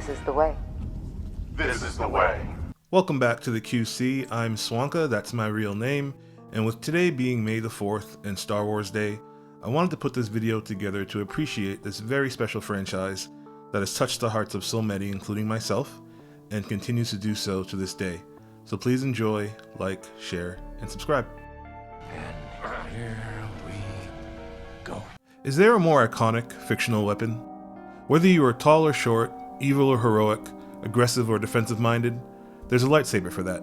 This is the way. This is the way. Welcome back to the QC. I'm Swanka, that's my real name, and with today being May the 4th and Star Wars Day, I wanted to put this video together to appreciate this very special franchise that has touched the hearts of so many, including myself, and continues to do so to this day. So please enjoy, like, share, and subscribe. And here we go. Is there a more iconic fictional weapon? Whether you are tall or short, evil or heroic, aggressive or defensive-minded, there's a lightsaber for that.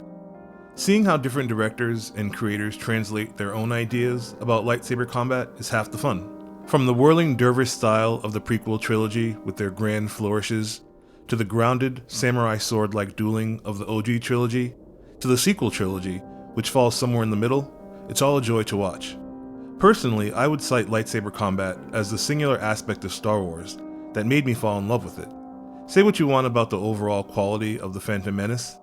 Seeing how different directors and creators translate their own ideas about lightsaber combat is half the fun. From the whirling dervish style of the prequel trilogy with their grand flourishes, to the grounded, samurai sword-like dueling of the OG trilogy, to the sequel trilogy, which falls somewhere in the middle, it's all a joy to watch. Personally, I would cite lightsaber combat as the singular aspect of Star Wars that made me fall in love with it. Say what you want about the overall quality of The Phantom Menace,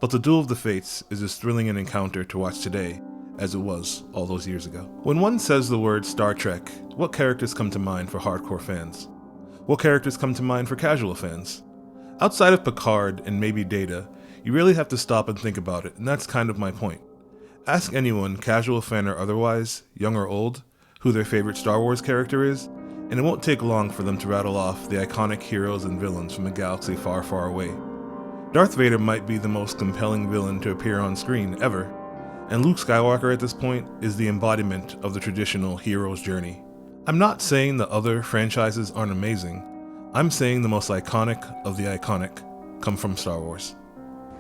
but the Duel of the Fates is as thrilling an encounter to watch today as it was all those years ago. When one says the word Star Trek, what characters come to mind for hardcore fans? What characters come to mind for casual fans? Outside of Picard and maybe Data, you really have to stop and think about it, and that's kind of my point. Ask anyone, casual fan or otherwise, young or old, who their favorite Star Wars character is, and it won't take long for them to rattle off the iconic heroes and villains from a galaxy far, far away. Darth Vader might be the most compelling villain to appear on screen ever, and Luke Skywalker at this point is the embodiment of the traditional hero's journey. I'm not saying the other franchises aren't amazing, I'm saying the most iconic of the iconic come from Star Wars.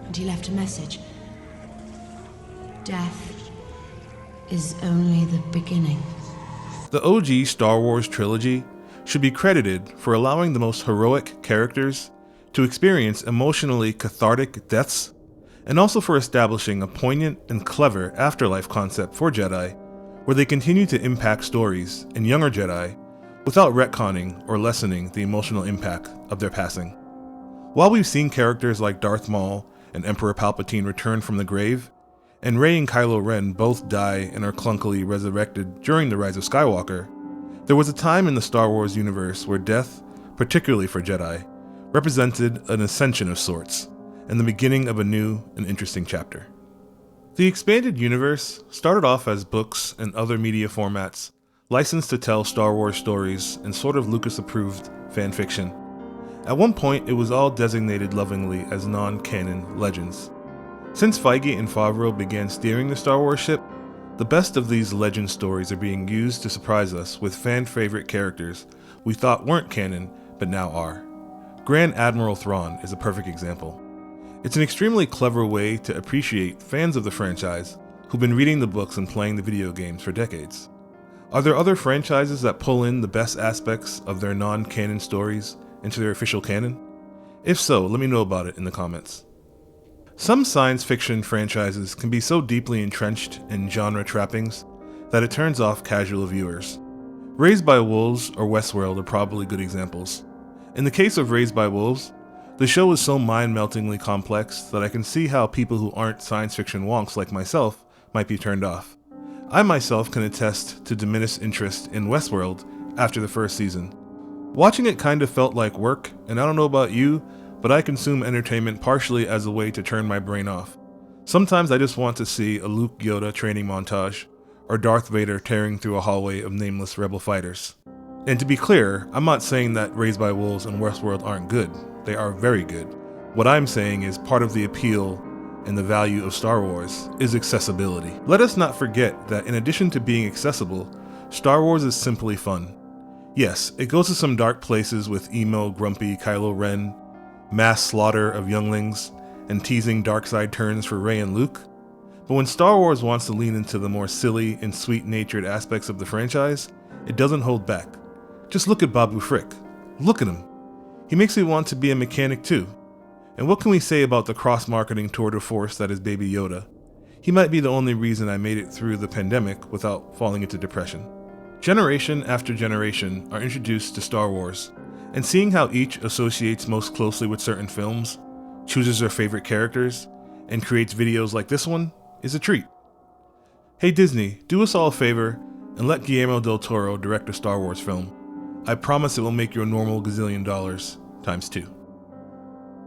And he left a message. Death is only the beginning. The OG Star Wars trilogy should be credited for allowing the most heroic characters to experience emotionally cathartic deaths, and also for establishing a poignant and clever afterlife concept for Jedi, where they continue to impact stories in younger Jedi without retconning or lessening the emotional impact of their passing. While we've seen characters like Darth Maul and Emperor Palpatine return from the grave, and Rey and Kylo Ren both die and are clunkily resurrected during the Rise of Skywalker, there was a time in the Star Wars universe where death, particularly for Jedi, represented an ascension of sorts, and the beginning of a new and interesting chapter. The expanded universe started off as books and other media formats licensed to tell Star Wars stories and sort of Lucas-approved fan fiction. At one point, it was all designated lovingly as non-canon legends. Since Feige and Favreau began steering the Star Wars ship, the best of these legend stories are being used to surprise us with fan-favorite characters we thought weren't canon, but now are. Grand Admiral Thrawn is a perfect example. It's an extremely clever way to appreciate fans of the franchise who've been reading the books and playing the video games for decades. Are there other franchises that pull in the best aspects of their non-canon stories into their official canon? If so, let me know about it in the comments. Some science fiction franchises can be so deeply entrenched in genre trappings that it turns off casual viewers. Raised by Wolves or Westworld are probably good examples. In the case of Raised by Wolves, the show is so mind-meltingly complex that I can see how people who aren't science fiction wonks like myself might be turned off. I myself can attest to diminished interest in Westworld after the first season. Watching it kind of felt like work, and I don't know about you, but I consume entertainment partially as a way to turn my brain off. Sometimes I just want to see a Luke Yoda training montage, or Darth Vader tearing through a hallway of nameless rebel fighters. And to be clear, I'm not saying that Raised by Wolves and Westworld aren't good. They are very good. What I'm saying is part of the appeal and the value of Star Wars is accessibility. Let us not forget that in addition to being accessible, Star Wars is simply fun. Yes, it goes to some dark places with emo, grumpy Kylo Ren, mass slaughter of younglings, and teasing dark side turns for Rey and Luke. But when Star Wars wants to lean into the more silly and sweet-natured aspects of the franchise, it doesn't hold back. Just look at Babu Frick. Look at him. He makes me want to be a mechanic too. And what can we say about the cross-marketing tour de force that is Baby Yoda? He might be the only reason I made it through the pandemic without falling into depression. Generation after generation are introduced to Star Wars, and seeing how each associates most closely with certain films, chooses their favorite characters, and creates videos like this one is a treat. Hey Disney, do us all a favor and let Guillermo del Toro direct a Star Wars film. I promise it will make your normal gazillion dollars times 2.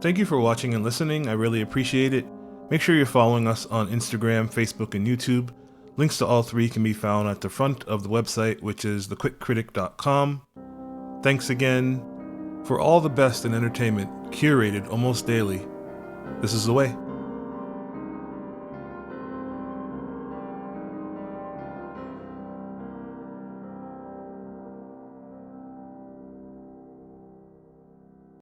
Thank you for watching and listening. I really appreciate it. Make sure you're following us on Instagram, Facebook, and YouTube. Links to all three can be found at the front of the website, which is thequickcritic.com. Thanks again for all the best in entertainment, curated almost daily. This is the way.